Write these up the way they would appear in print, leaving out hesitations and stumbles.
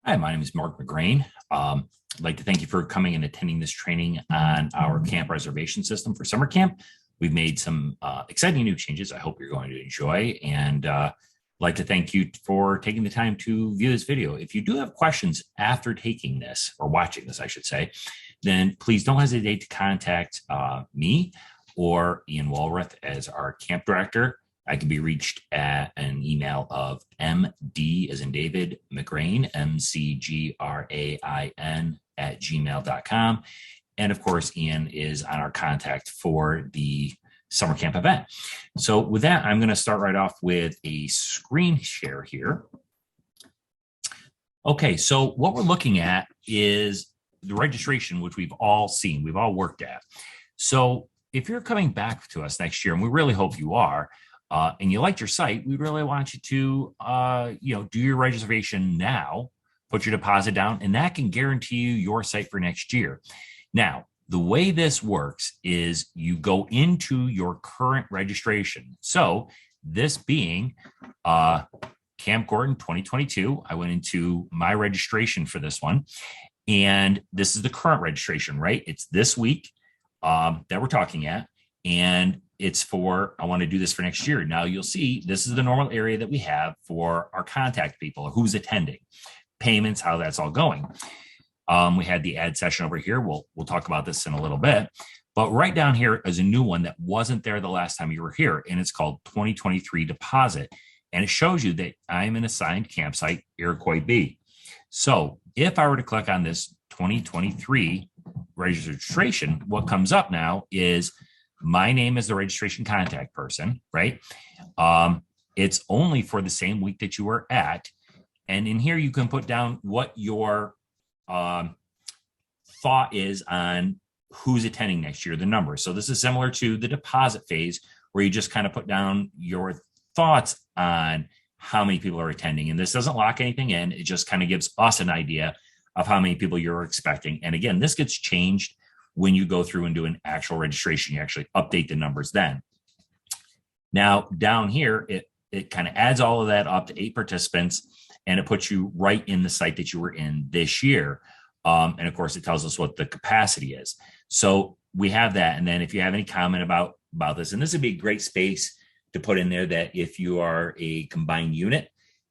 Hi, my name is Mark McGrain. I'd like to thank you for coming and attending this training on our camp reservation system for summer camp. We've made some exciting new changes I hope you're going to enjoy, and I'd like to thank you for taking the time to view this video. If you do have questions after taking this, or watching this, I should say, then please don't hesitate to contact me or Ian Walrath as our camp director. I can be reached at an email of md as in David McGrain, MCGRAIN @gmail.com. And of course, Ian is on our contact for the summer camp event. So with that, I'm going to start right off with a screen share here. Okay, so what we're looking at is the registration, which we've all seen, we've all worked at. So if you're coming back to us next year, and we really hope you are, and you liked your site, we really want you to, do your reservation now, put your deposit down, and that can guarantee you your site for next year. Now, the way this works is you go into your current registration. So this being Camp Gorton 2022, I went into my registration for this one, and this is the current registration, right? It's this week that we're talking at, and it's for, I want to do this for next year. Now you'll see this is the normal area that we have for our contact people, or who's attending, payments, how that's all going. We had the ad session over here. We'll talk about this in a little bit, but right down here is a new one that wasn't there the last time you were here, and it's called 2023 deposit. And it shows you that I'm an assigned campsite, Iroquois B. So if I were to click on this 2023 registration, what comes up now is my name is the registration contact person, right? It's only for the same week that you were at. And in here, you can put down what your thought is on who's attending next year, the numbers. So this is similar to the deposit phase, where you just kind of put down your thoughts on how many people are attending. And this doesn't lock anything in. It just kind of gives us an idea of how many people you're expecting. And again, this gets changed when you go through and do an actual registration. You actually update the numbers then. Now, down here, it kind of adds all of that up to 8 participants, and it puts you right in the site that you were in this year. And of course, it tells us what the capacity is. So we have that. And then if you have any comment about this, and this would be a great space to put in there, that if you are a combined unit,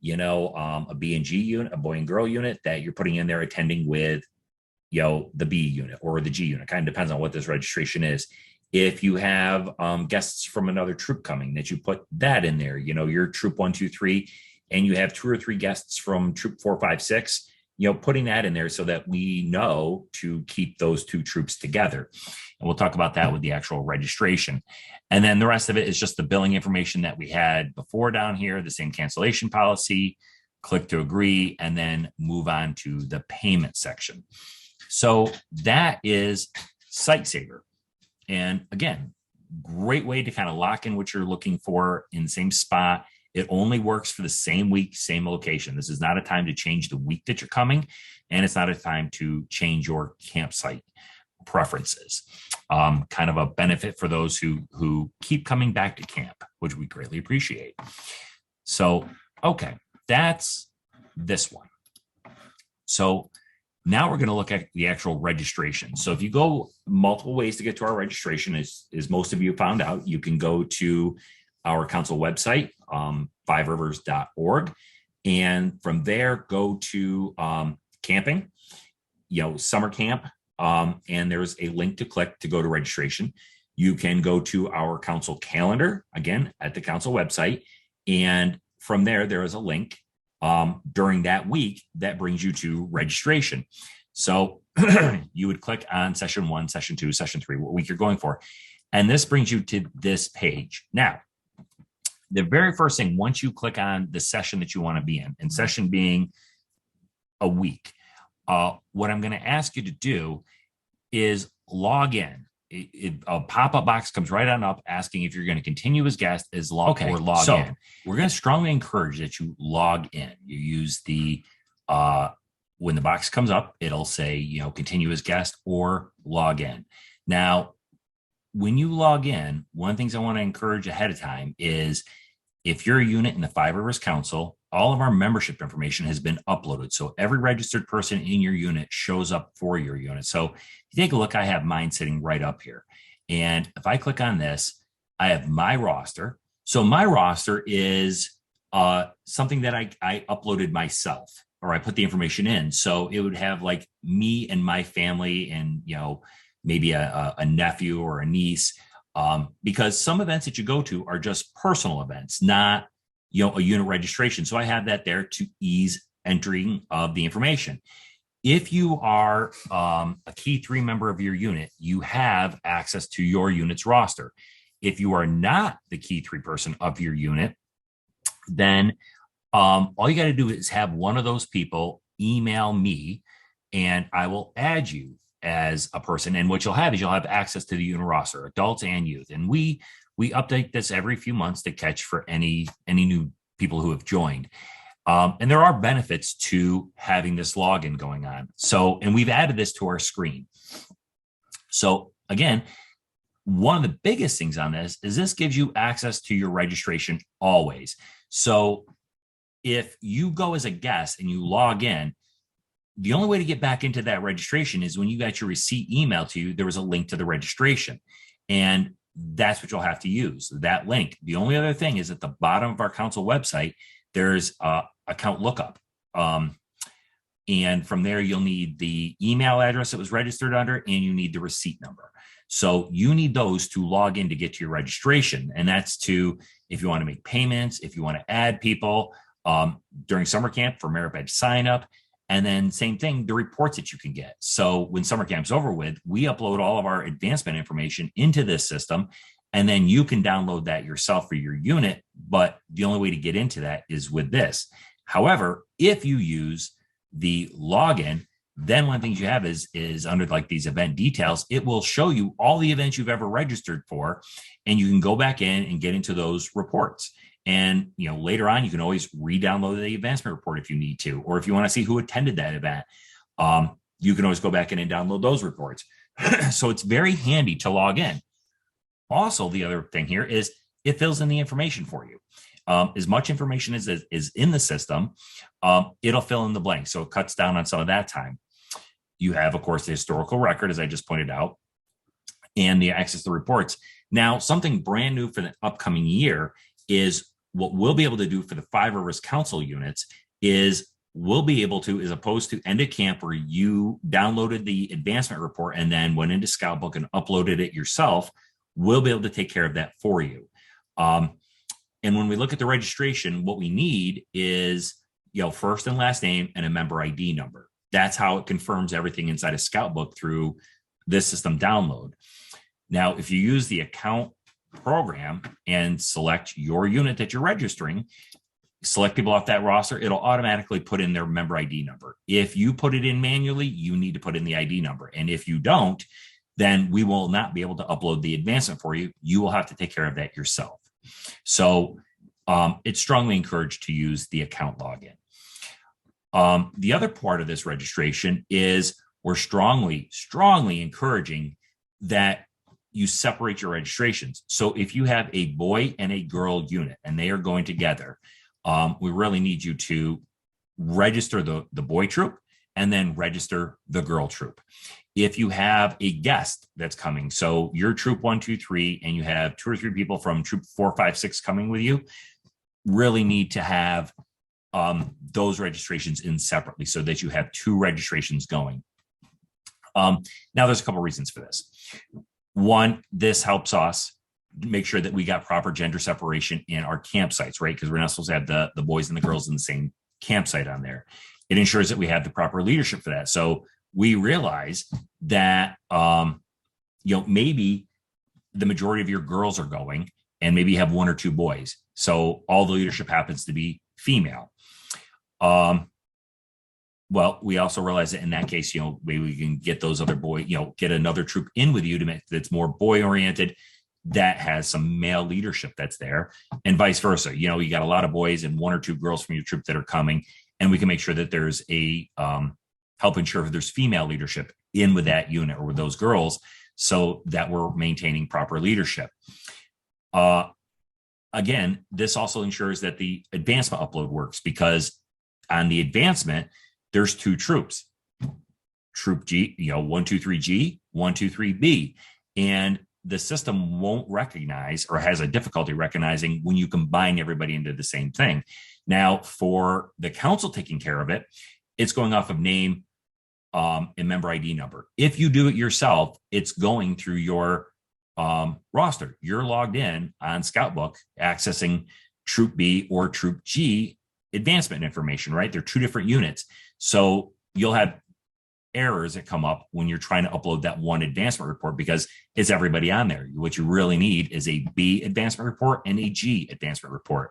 a B and G unit, a boy and girl unit, that you're putting in there attending with the B unit or the G unit. Kind of depends on what this registration is. If you have guests from another troop coming, that you put that in there, your troop 1, 2, 3, and you have 2 or 3 guests from troop 4, 5, 6, putting that in there so that we know to keep those 2 troops together. And we'll talk about that with the actual registration. And then the rest of it is just the billing information that we had before down here, the same cancellation policy, click to agree, and then move on to the payment section. So that is SiteSaver. And again, great way to kind of lock in what you're looking for in the same spot. It only works for the same week, same location. This is not a time to change the week that you're coming, and it's not a time to change your campsite preferences. Kind of a benefit for those who keep coming back to camp, which we greatly appreciate. So, okay, that's this one. So now we're going to look at the actual registration. So if you go multiple ways to get to our registration, as most of you found out, you can go to our council website, fiverivers.org. And from there, go to camping, summer camp. And there's a link to click to go to registration. You can go to our council calendar, again, at the council website. And from there, there is a link during that week that brings you to registration. So you would click on session 1, session 2, session 3, what week you're going for. And this brings you to this page. Now, the very first thing, once you click on the session that you want to be in, and session being a week, what I'm going to ask you to do is log in. A pop-up box comes right on up asking if you're going to continue as guest, or log in. We're going to strongly encourage that you log in. You use the when the box comes up, it'll say continue as guest or log in. Now, when you log in, one of the things I want to encourage ahead of time is if you're a unit in the Five Rivers Council, all of our membership information has been uploaded. So every registered person in your unit shows up for your unit. So if you take a look, I have mine sitting right up here. And if I click on this, I have my roster. So my roster is something that I uploaded myself, or I put the information in. So it would have like me and my family and, maybe a nephew or a niece, because some events that you go to are just personal events, not, a unit registration. So I have that there to ease entering of the information. If you are a Key 3 member of your unit, you have access to your unit's roster. If you are not the Key 3 person of your unit, then all you got to do is have one of those people email me, and I will add you as a person. And what you'll have is you'll have access to the unit roster, adults and youth. And we update this every few months to catch for any new people who have joined. And there are benefits to having this login going on. So, and we've added this to our screen. So again, one of the biggest things on this gives you access to your registration always. So if you go as a guest and you log in, the only way to get back into that registration is when you got your receipt emailed to you, there was a link to the registration. And that's what you'll have to use, that link. The only other thing is at the bottom of our council website, there's account lookup. And from there, you'll need the email address it was registered under, and you need the receipt number. So you need those to log in to get to your registration. And that's to, if you want to make payments, if you want to add people during summer camp for merit badge sign up. And then same thing, the reports that you can get. So when summer camp's over with, we upload all of our advancement information into this system, and then you can download that yourself for your unit. But the only way to get into that is with this. However, if you use the login, then one of the things you have is under like these event details, it will show you all the events you've ever registered for, and you can go back in and get into those reports. And, later on, you can always re-download the advancement report if you need to, or if you want to see who attended that event, you can always go back in and download those reports. So it's very handy to log in. Also, the other thing here is it fills in the information for you. As much information as is in the system, it'll fill in the blanks. So it cuts down on some of that time. You have, of course, the historical record, as I just pointed out, and the access to reports. Now, something brand new for the upcoming year is what we'll be able to do for the Five Rivers Council units is we'll be able to, as opposed to end of camp where you downloaded the advancement report and then went into Scoutbook and uploaded it yourself, we'll be able to take care of that for you. And when we look at the registration, what we need is, first and last name and a member ID number. That's how it confirms everything inside of Scoutbook through this system download. Now, if you use the account program and select your unit that you're registering, select people off that roster, it'll automatically put in their member ID number. If you put it in manually, you need to put in the ID number. And if you don't, then we will not be able to upload the advancement for you. You will have to take care of that yourself. So it's strongly encouraged to use the account login. The other part of this registration is we're strongly encouraging that you separate your registrations. So if you have a boy and a girl unit and they are going together, we really need you to register the boy troop and then register the girl troop. If you have a guest that's coming, so you're troop 1, 2, 3, and you have 2 or 3 people from troop 4, 5, 6 coming with you, really need to have those registrations in separately so that you have 2 registrations going. Now, there's a couple reasons for this. One, this helps us make sure that we got proper gender separation in our campsites, right? Because we're not supposed to have the boys and the girls in the same campsite on there. It ensures that we have the proper leadership for that. So we realize that, maybe the majority of your girls are going and maybe you have 1 or 2 boys. So all the leadership happens to be female. Well, we also realize that in that case, maybe we can get those other get another troop in with you to make that's more boy oriented, that has some male leadership that's there, and vice versa. You got a lot of boys and 1 or 2 girls from your troop that are coming, and we can make sure that there's a help ensure if there's female leadership in with that unit or with those girls, so that we're maintaining proper leadership. again, this also ensures that the advancement upload works, because on the advancement, there's two troops, troop G, 123G, 123B. And the system won't recognize, or has a difficulty recognizing, when you combine everybody into the same thing. Now, for the council taking care of it, it's going off of name and member ID number. If you do it yourself, it's going through your roster. You're logged in on Scoutbook, accessing Troop B or Troop G advancement information, right? They're two different units. So you'll have errors that come up when you're trying to upload that one advancement report, because it's everybody on there. What you really need is a B advancement report and a G advancement report.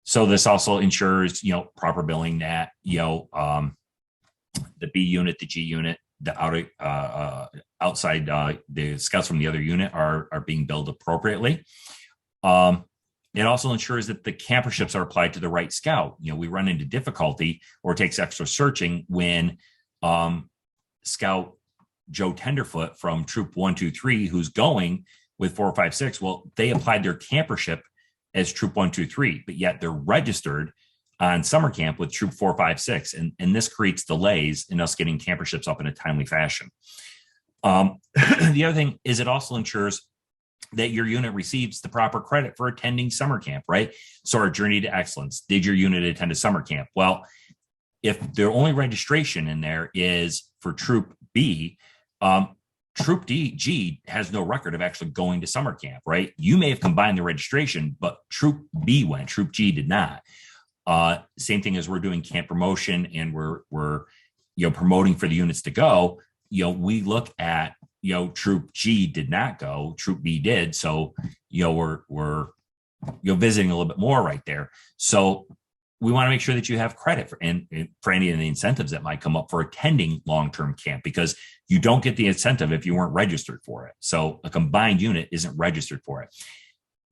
So this also ensures, proper billing, that, the B unit, the G unit, the outside the scouts from the other unit are being billed appropriately. It also ensures that the camperships are applied to the right scout. We run into difficulty, or it takes extra searching, when Scout Joe Tenderfoot from Troop 123, who's going with 456, well, they applied their campership as Troop 123, but yet they're registered on summer camp with Troop 456. And this creates delays in us getting camperships up in a timely fashion. The other thing is, it also ensures that your unit receives the proper credit for attending summer camp, right? So our journey to excellence, did your unit attend a summer camp? Well, if the only registration in there is for Troop B, Troop G has no record of actually going to summer camp, right? You may have combined the registration, but Troop B went, Troop G did not. Same thing as we're doing camp promotion, and we're promoting for the units to go. We look at, Troop G did not go, Troop B did. So, we're visiting a little bit more right there. So we want to make sure that you have credit for any of the incentives that might come up for attending long-term camp, because you don't get the incentive if you weren't registered for it. So a combined unit isn't registered for it.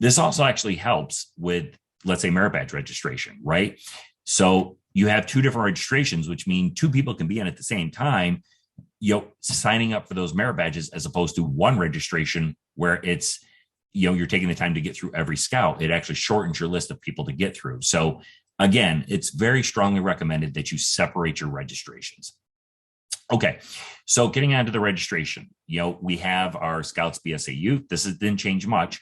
This also actually helps with, let's say, merit badge registration, right? So you have two different registrations, which mean two people can be in at the same time, signing up for those merit badges, as opposed to one registration where it's, you're taking the time to get through every scout. It actually shortens your list of people to get through. So again, it's very strongly recommended that you separate your registrations. Okay, so getting on to the registration, we have our Scouts BSA Youth. This didn't change much.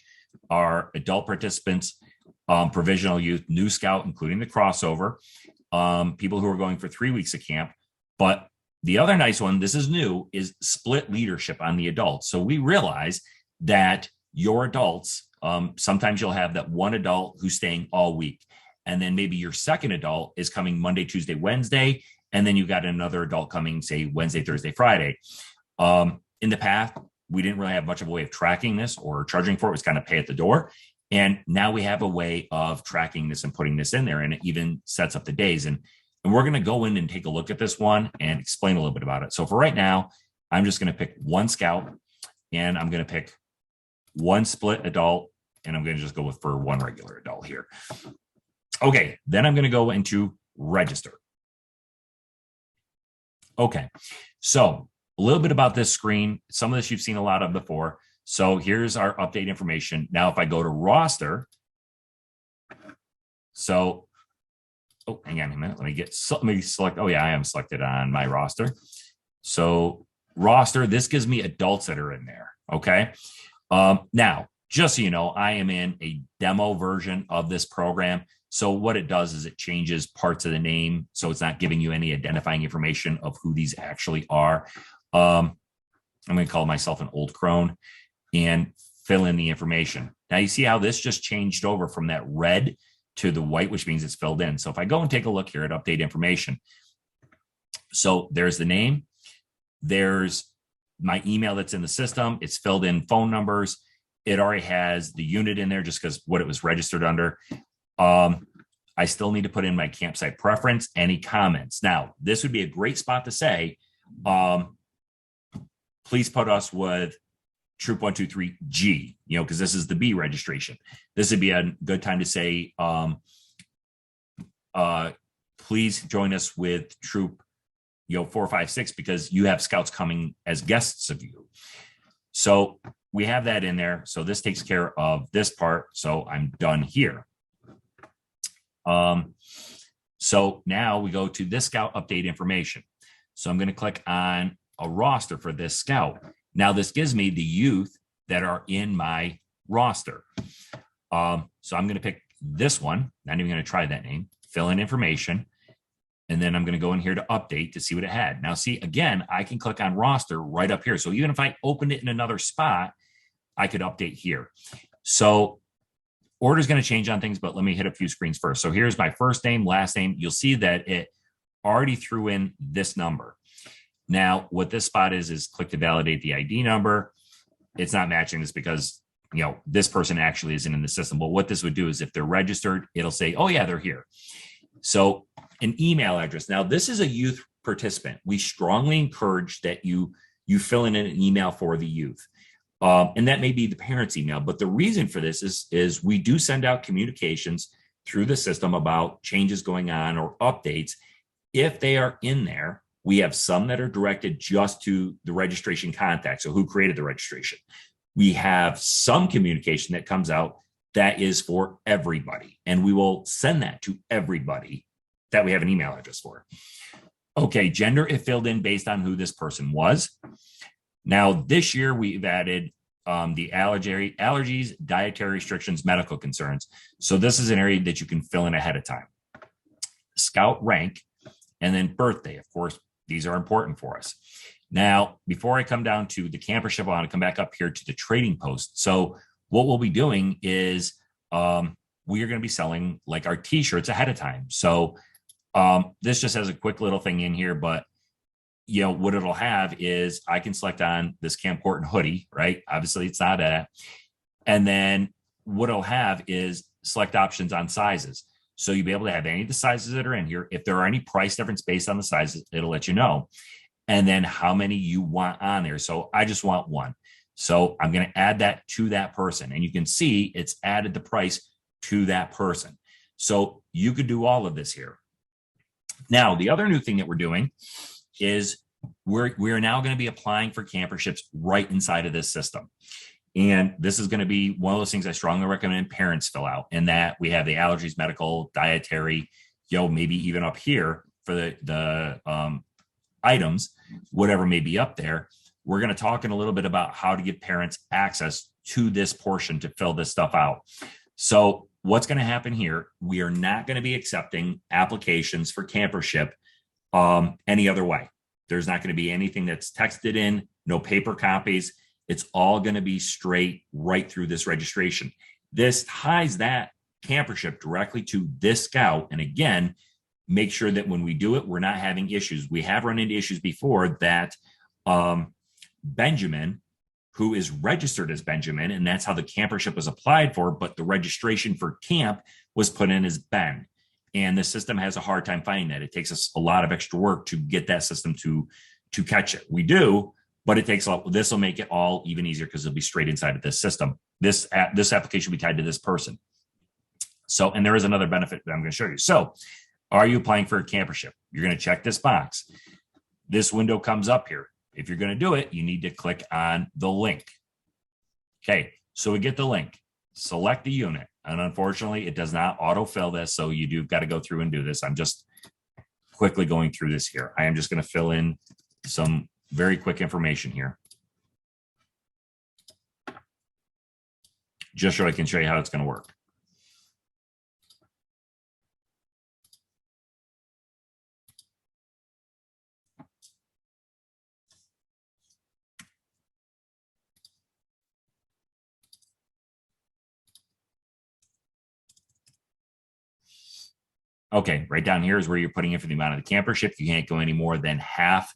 Our adult participants, provisional youth, new scout, including the crossover, people who are going for 3 weeks of camp. But the other nice one, this is new, is split leadership on the adults. So we realize that your adults, sometimes you'll have that one adult who's staying all week. And then maybe your second adult is coming Monday, Tuesday, Wednesday. And then you've got another adult coming, say, Wednesday, Thursday, Friday. In the past, we didn't really have much of a way of tracking this or charging for it. It was kind of pay at the door. And now we have a way of tracking this and putting this in there. And it even sets up the days. And we're going to go in and take a look at this one and explain a little bit about it. So for right now, I'm just going to pick one scout, and I'm going to pick one split adult, and I'm going to just go for one regular adult here. Okay, then I'm going to go into register. Okay, so a little bit about this screen. Some of this you've seen a lot of before. So here's our update information. Now, if I go to roster, so, oh, hang on a minute. Let me select. Oh yeah, I am selected on my roster. So roster, this gives me adults that are in there. Okay. Now, just so you know, I am in a demo version of this program. So what it does is it changes parts of the name. So it's not giving you any identifying information of who these actually are. I'm going to call myself an old crone and fill in the information. Now you see how this just changed over from that red to the white, which means it's filled in. So if I go and take a look here at update information, so there's the name, there's my email that's in the system, it's filled in phone numbers, it already has the unit in there just because what it was registered under. I still need to put in my campsite preference, any comments. Now, this would be a great spot to say, please put us with Troop 123G, because this is the B registration. This would be a good time to say, please join us with Troop 456, because you have scouts coming as guests of you. So we have that in there. So this takes care of this part. So I'm done here. So now we go to this scout update information. So I'm going to click on a roster for this scout. Now this gives me the youth that are in my roster. So I'm going to pick this one. Not even going to try that name, fill in information. And then I'm going to go in here to update to see what it had. Now see, again, I can click on roster right up here. So even if I opened it in another spot, I could update here. So order is going to change on things, but let me hit a few screens first. So here's my first name, last name. You'll see that it already threw in this number. Now, what this spot is click to validate the ID number. It's not matching this because, you know, this person actually isn't in the system. But what this would do is if they're registered, it'll say, oh yeah, they're here. So an email address. Now, this is a youth participant. We strongly encourage that you fill in an email for the youth. And that may be the parent's email. But the reason for this is we do send out communications through the system about changes going on or updates. If they are in there, we have some that are directed just to the registration contact. So who created the registration? We have some communication that comes out that is for everybody. And we will send that to everybody that we have an email address for. Okay, gender is filled in based on who this person was. Now, this year we've added the allergies, dietary restrictions, medical concerns. So this is an area that you can fill in ahead of time. Scout rank, and then birthday. Of course, these are important for us. Now, before I come down to the campership, I want to come back up here to the trading post. So what we'll be doing is we are going to be selling like our t-shirts ahead of time. So this just has a quick little thing in here, but you know, what it'll have is I can select on this Camp Gorton hoodie, right? Obviously it's not that. And then what it'll have is select options on sizes. So you'll be able to have any of the sizes that are in here. If there are any price difference based on the sizes, it'll let you know. And then how many you want on there. So I just want one. So I'm going to add that to that person. And you can see it's added the price to that person. So you could do all of this here. Now, the other new thing that we're doing is we're now going to be applying for camperships right inside of this system. And this is going to be one of those things I strongly recommend parents fill out, in that we have the allergies, medical, dietary, maybe even up here for the items, whatever may be up there. We're going to talk in a little bit about how to give parents access to this portion to fill this stuff out. So what's going to happen here, we are not going to be accepting applications for campership any other way. There's not going to be anything that's texted in, no paper copies. It's all going to be straight right through this registration. This ties that campership directly to this scout. And again, make sure that when we do it, we're not having issues. We have run into issues before that Benjamin, who is registered as Benjamin, and that's how the campership was applied for, but the registration for camp was put in as Ben. And the system has a hard time finding that. It takes us a lot of extra work to get that system to catch it. We do, but it takes a lot. This will make it all even easier because it'll be straight inside of this system. This application will be tied to this person. So, and there is another benefit that I'm going to show you. So, are you applying for a campership? You're going to check this box. This window comes up here. If you're going to do it, you need to click on the link. Okay, so we get the link. Select the unit. And unfortunately, it does not autofill this, so you've got to go through and do this. I'm just quickly going through this here. I am just going to fill in some very quick information here, just so I can show you how it's going to work. Okay, right down here is where you're putting in for the amount of the campership. You can't go any more than half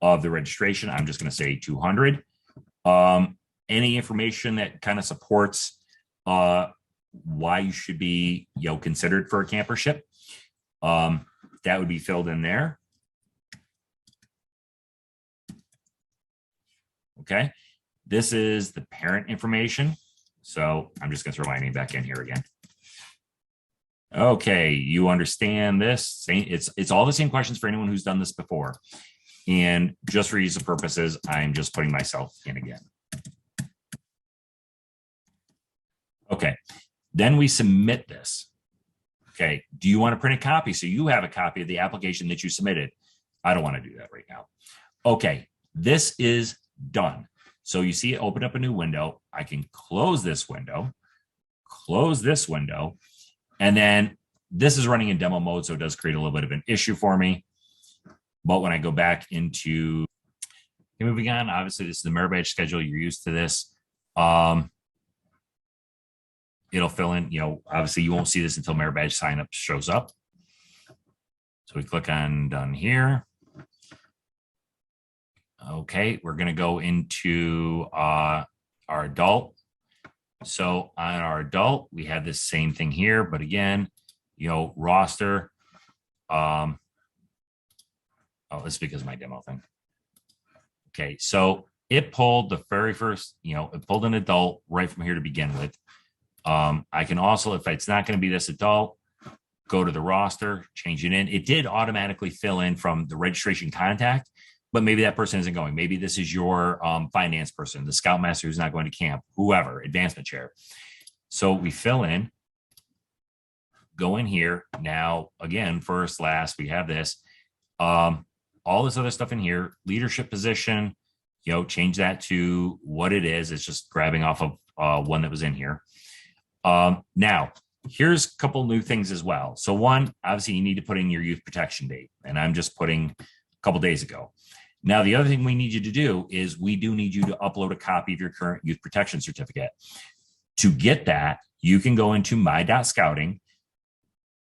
of the registration. I'm just going to say 200. Any information that kind of supports why you should be considered for a campership, that would be filled in there. Okay, this is the parent information. So I'm just going to throw my name back in here again. Okay, you understand this. It's all the same questions for anyone who's done this before. And just for ease of purposes, I'm just putting myself in again. Okay. Then we submit this. Okay. Do you want to print a copy? So you have a copy of the application that you submitted. I don't want to do that right now. Okay. This is done. So you see it open up a new window. I can close this window, and then this is running in demo mode, so it does create a little bit of an issue for me. But when I go back into moving on, obviously this is the merit badge schedule. You're used to this. It'll fill in, obviously you won't see this until merit badge sign up shows up. So we click on done here. Okay, we're going to go into our adult. So on our adult, we have this same thing here, but again, roster. Oh, this is because of my demo thing. Okay, so it pulled the very first, it pulled an adult right from here to begin with. I can also, if it's not going to be this adult, go to the roster, change it in. It did automatically fill in from the registration contact, but maybe that person isn't going. Maybe this is your finance person, the scoutmaster who's not going to camp, whoever, advancement chair. So we fill in, go in here. Now, again, first, last, we have this. All this other stuff in here, leadership position, change that to what it is. It's just grabbing off of one that was in here. Now, here's a couple new things as well. So one, obviously you need to put in your youth protection date, and I'm just putting a couple days ago. Now, the other thing we need you to do is we do need you to upload a copy of your current youth protection certificate. To get that, you can go into my.scouting,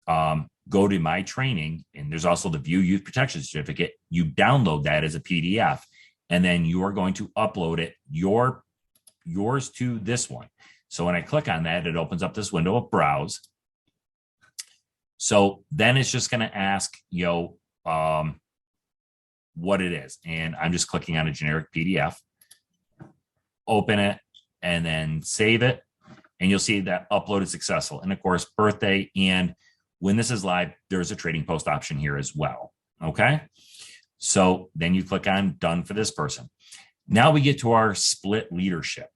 go to my training, and there's also the view youth protection certificate. You download that as a PDF, and then you are going to upload it, yours to this one. So when I click on that, it opens up this window of browse. So then it's just going to ask, what it is. And I'm just clicking on a generic PDF, open it, and then save it. And you'll see that upload is successful. And of course, birthday. And when this is live, there's a trading post option here as well. Okay. So then you click on done for this person. Now we get to our split leadership.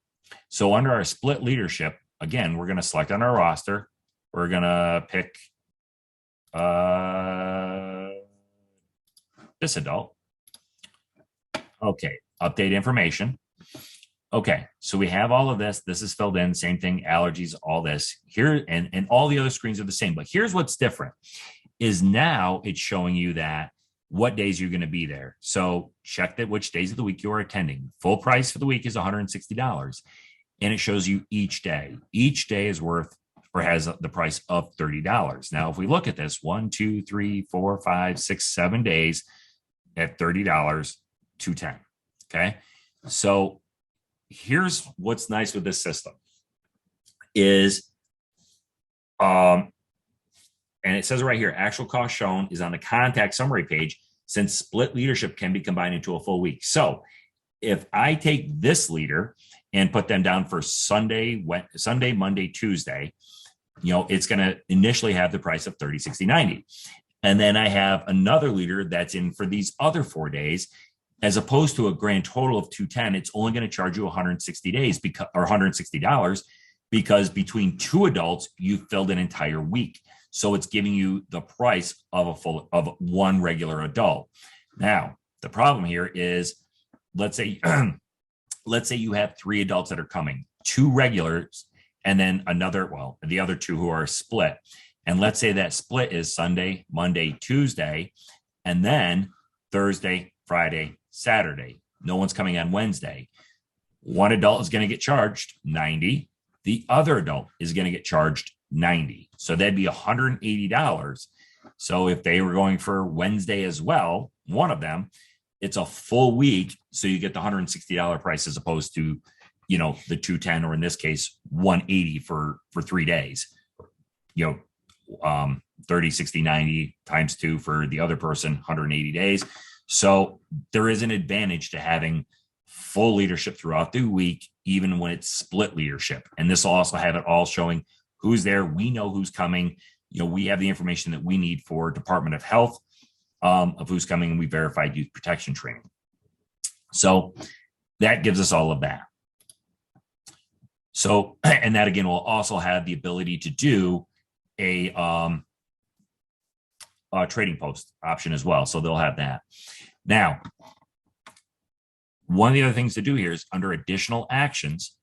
So under our split leadership, again, we're going to select on our roster. We're going to pick this adult. Okay, update information. Okay, so we have all of this. This is filled in, same thing, allergies, all this here, and all the other screens are the same. But here's what's different is now it's showing you that what days you're going to be there. So check that which days of the week you are attending. Full price for the week is $160. And it shows you each day. Each day is worth or has the price of $30. Now, if we look at this, 1, 2, 3, 4, 5, 6, 7 days at $30, $210. Okay. So here's what's nice with this system is, and it says it right here, actual cost shown is on the contact summary page since split leadership can be combined into a full week. So if I take this leader and put them down for Sunday, Monday, Tuesday, it's going to initially have the price of $30, $60, $90. And then I have another leader that's in for these other 4 days, as opposed to a grand total of $210. It's only going to charge you 160 days or $160 because between two adults, you filled an entire week. So it's giving you the price of one regular adult. Now, the problem here is, let's say you have 3 adults that are coming, 2 regulars, and then the other 2 who are split. And let's say that split is Sunday, Monday, Tuesday, and then Thursday, Friday, Saturday. No one's coming on Wednesday. One adult is going to get charged $90. The other adult is going to get charged $90. So that'd be $180. So if they were going for Wednesday as well, one of them, it's a full week. So you get the $160 price as opposed to, the $210, or in this case, $180 for 3 days, 30, 60, 90 times 2 for the other person, 180 days. So there is an advantage to having full leadership throughout the week, even when it's split leadership. And this will also have it all showing who's there. We know who's coming. We have the information that we need for Department of Health of who's coming, and we verified youth protection training. So that gives us all of that. So, and that again will also have the ability to do a trading post option as well. So they'll have that. Now, one of the other things to do here is under additional actions.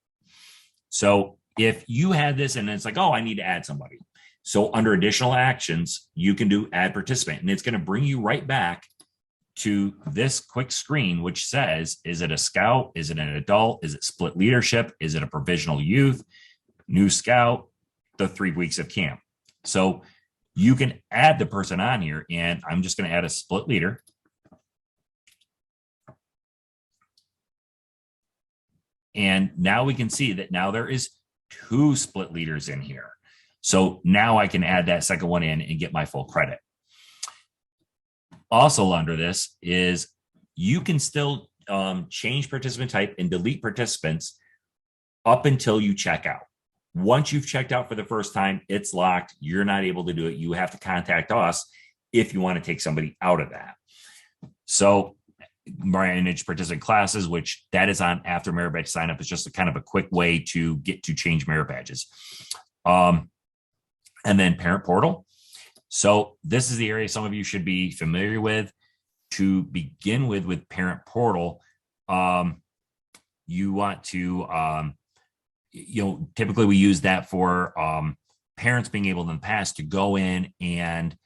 So if you had this and it's like, oh, I need to add somebody. So under additional actions, you can do add participant, and it's going to bring you right back to this quick screen, which says, is it a scout? Is it an adult? Is it split leadership? Is it a provisional youth, new scout, the 3 weeks of camp? So you can add the person on here, and I'm just going to add a split leader. And now we can see that now there is 2 split leaders in here. So now I can add that second one in and get my full credit. Also under this is you can still change participant type and delete participants up until you check out. Once you've checked out for the first time, it's locked. You're not able to do it. You have to contact us if you want to take somebody out of that. So manage participant classes, which that is on after merit badge sign up. It's just a kind of a quick way to get to change merit badges. And then parent portal. So this is the area some of you should be familiar with. To begin with parent portal, you want to, typically we use that for parents being able in the past to go in and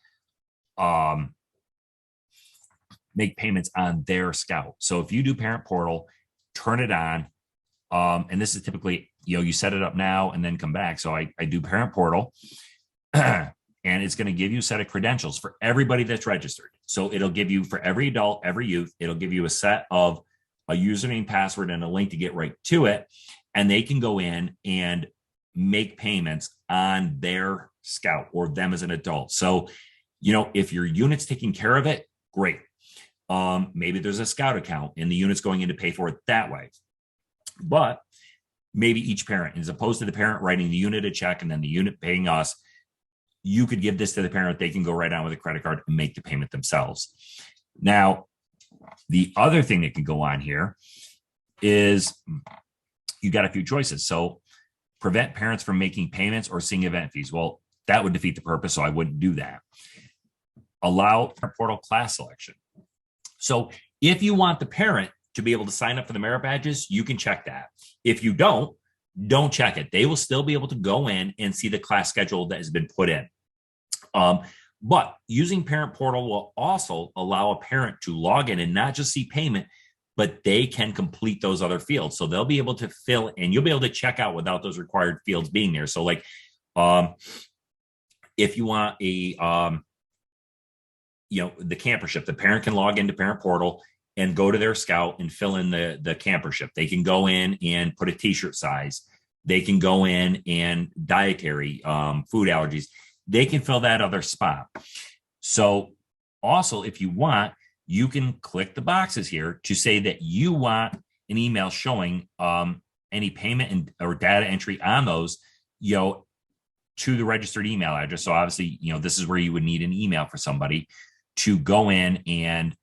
make payments on their scout. So if you do parent portal, turn it on. And this is typically, you set it up now and then come back. So I do parent portal. And it's going to give you a set of credentials for everybody that's registered. So it'll give you for every adult, every youth, it'll give you a set of a username, password, and a link to get right to it. And they can go in and make payments on their scout or them as an adult. So, if your unit's taking care of it, great. Maybe there's a scout account and the unit's going in to pay for it that way. But maybe each parent, as opposed to the parent writing the unit a check and then the unit paying us, you could give this to the parent. They can go right on with a credit card and make the payment themselves. Now, the other thing that can go on here is you got a few choices. So prevent parents from making payments or seeing event fees. Well, that would defeat the purpose, so I wouldn't do that. Allow parent portal class selection. So if you want the parent to be able to sign up for the merit badges, you can check that. If you don't check it. They will still be able to go in and see the class schedule that has been put in. But using parent portal will also allow a parent to log in and not just see payment, but they can complete those other fields. So they'll be able to fill, and you'll be able to check out without those required fields being there. So like, if you want the campership, the parent can log into parent portal and go to their scout and fill in the campership. They can go in and put a t-shirt size. They can go in and dietary, food allergies. They can fill that other spot. So also, if you want, you can click the boxes here to say that you want an email showing any payment or data entry on those, to the registered email address. So obviously, this is where you would need an email for somebody to go in and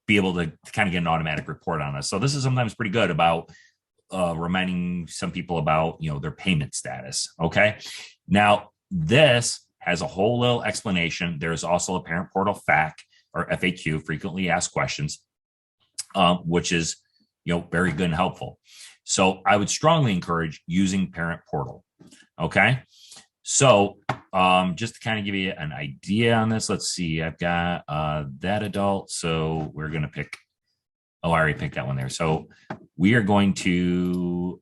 be able to kind of get an automatic report on this. So this is sometimes pretty good about reminding some people about, their payment status. Okay. Now, this has a whole little explanation. There's also a parent portal FAQ or FAQ, frequently asked questions, which is, very good and helpful. So I would strongly encourage using parent portal. Okay. So just to kind of give you an idea on this, let's see, I've got that adult. So we're going to pick, I already picked that one there. So we are going to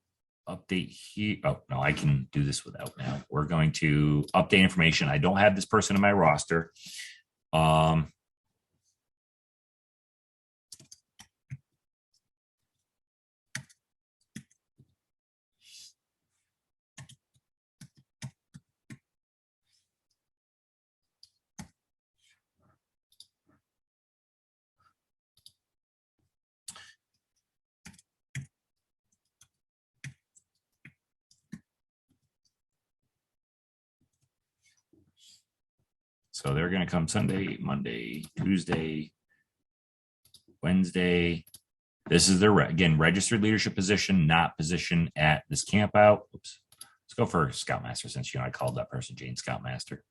update here. Oh, no, I can do this without now. We're going to update information. I don't have this person in my roster. So they're going to come Sunday, Monday, Tuesday, Wednesday, This is their, again, registered leadership position, not position at this camp out. Oops. Let's go for Scoutmaster since, I called that person Jane Scoutmaster.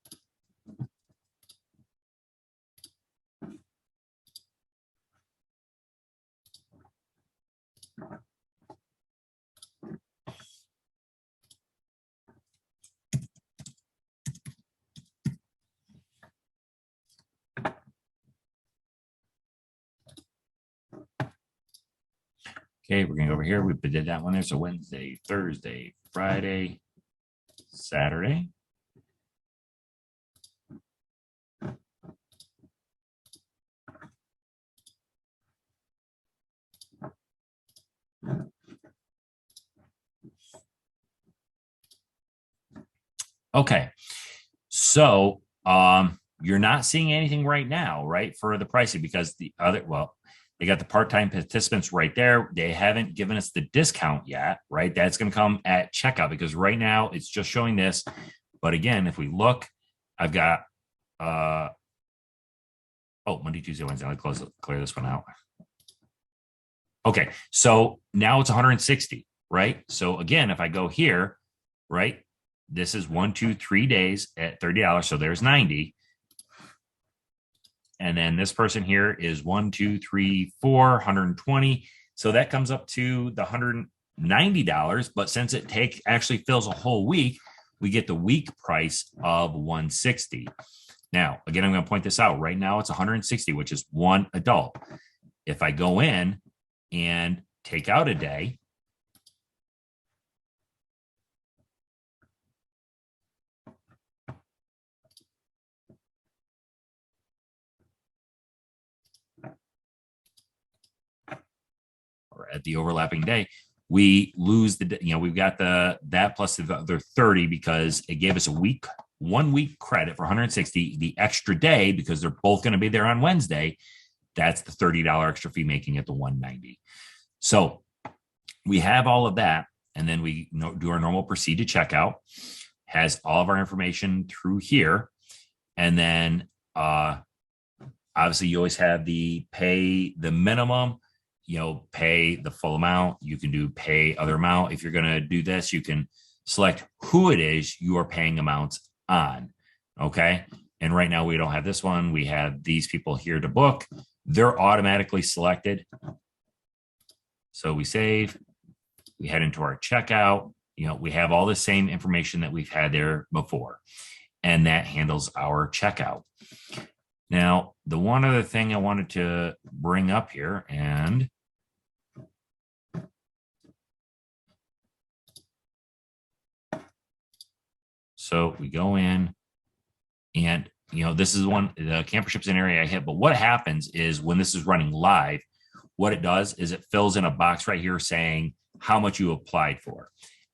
Okay, we're going to go over here. We did that one there. So Wednesday, Thursday, Friday, Saturday. Okay, so you're not seeing anything right now, right, for the pricing because the other, well, they got the part-time participants right there. They haven't given us the discount yet, right? That's going to come at checkout because right now it's just showing this. But again, if we look, I've got, Monday, Tuesday, Wednesday. I'll clear this one out. Okay, so now it's 160, right? So again, if I go here, right, this is 1, 2, 3 days at $30. So there's 90. And then this person here is 1, 2, 3, 4, 120. So that comes up to the $190. But since it actually fills a whole week, we get the week price of 160. Now, again, I'm going to point this out. Right now, it's 160, which is one adult. If I go in and take out a day, or at the overlapping day, we lose we've got that plus the other 30 because it gave us 1 week credit for 160. The extra day, because they're both going to be there on Wednesday, that's the $30 extra fee, making it the 190. So we have all of that. And then we do our normal proceed to checkout, has all of our information through here. And then obviously you always have the pay the minimum, pay the full amount. You can do pay other amount. If you're going to do this, you can select who it is you are paying amounts on. Okay. And right now we don't have this one. We have these people here to book. They're automatically selected. So we save, we head into our checkout. We have all the same information that we've had there before, and that handles our checkout. Now, the one other thing I wanted to bring up here, and so we go in and, this is one, the campership's an area I hit, but what happens is when this is running live, what it does is it fills in a box right here saying how much you applied for.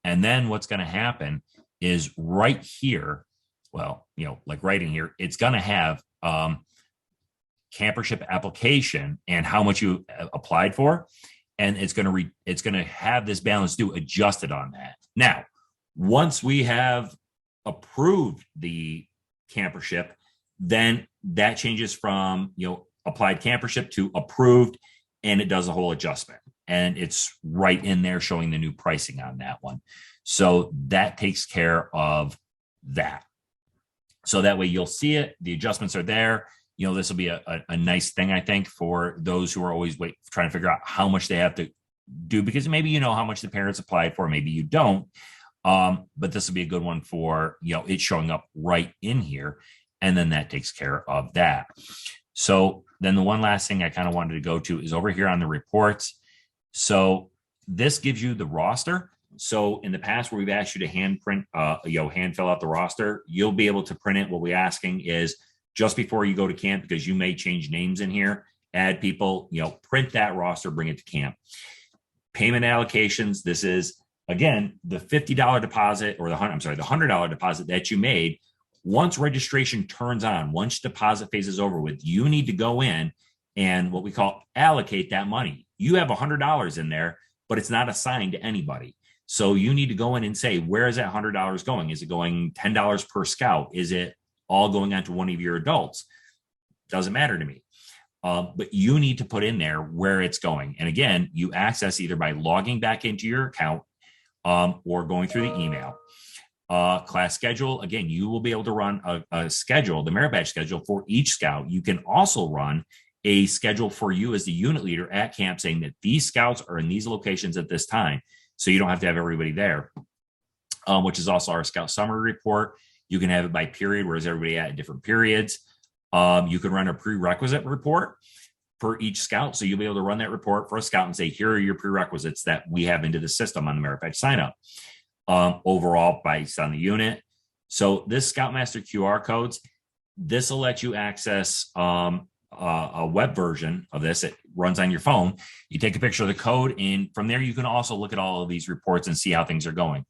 And then what's going to happen is right here, well, like right in here, it's going to have campership application and how much you applied for. And it's going to have this balance due adjusted on that. Now, once we have approved the campership, then that changes from, applied campership to approved, and it does a whole adjustment. And it's right in there showing the new pricing on that one. So that takes care of that. So that way you'll see it. The adjustments are there. This will be a nice thing, I think, for those who are always trying to figure out how much they have to do, because maybe you know how much the parents applied for, maybe you don't. But this will be a good one for, it showing up right in here. And then that takes care of that. So then the one last thing I kind of wanted to go to is over here on the reports. So this gives you the roster. So in the past where we've asked you to hand print, hand fill out the roster, you'll be able to print it. What we're asking is just before you go to camp, because you may change names in here, add people, print that roster, bring it to camp. Payment allocations. This is, again, the $50 deposit or the $100 deposit that you made. Once registration turns on, once deposit phase is over with, you need to go in and what we call allocate that money. You have $100 in there, but it's not assigned to anybody. So you need to go in and say, where is that $100 going? Is it going $10 per scout? Is it all going onto one of your adults? Doesn't matter to me. but you need to put in there where it's going. And again, you access either by logging back into your account or going through the email. Class schedule, again, you will be able to run a schedule, the merit badge schedule for each scout. You can also run a schedule for you as the unit leader at camp saying that these scouts are in these locations at this time. So you don't have to have everybody there, which is also our scout summary report. You can have it by period, whereas everybody at different periods. You can run a prerequisite report for each scout. So you'll be able to run that report for a scout and say, here are your prerequisites that we have into the system on the merit badge sign up. Overall based on the unit. So this Scoutmaster QR codes, this will let you access a web version of this. It runs on your phone. You take a picture of the code, and from there you can also look at all of these reports and see how things are going.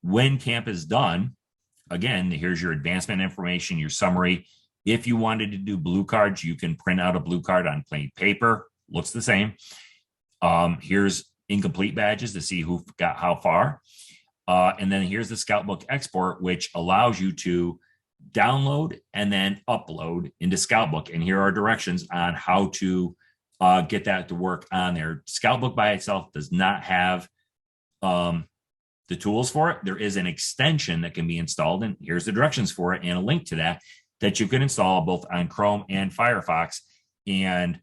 When camp is done, again, here's your advancement information, your summary. If you wanted to do blue cards, you can print out a blue card on plain paper. Looks the same. Here's incomplete badges to see who got how far. And then here's the Scout Book export, which allows you to download and then upload into Scout Book. And here are directions on how to get that to work on there. Scout Book by itself does not have the tools for it. There is an extension that can be installed, and here's the directions for it and a link to that you can install both on Chrome and Firefox and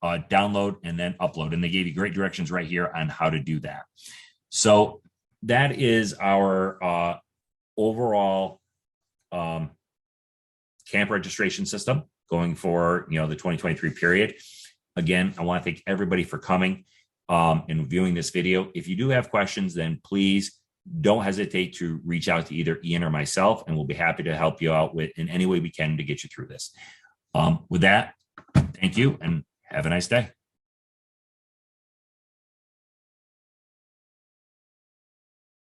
download and then upload. And they gave you great directions right here on how to do that. So that is our overall camp registration system going for the 2023 period. Again, I want to thank everybody for coming and viewing this video. If you do have questions, then please don't hesitate to reach out to either Ian or myself, and we'll be happy to help you out in any way we can to get you through this. With that, thank you and have a nice day.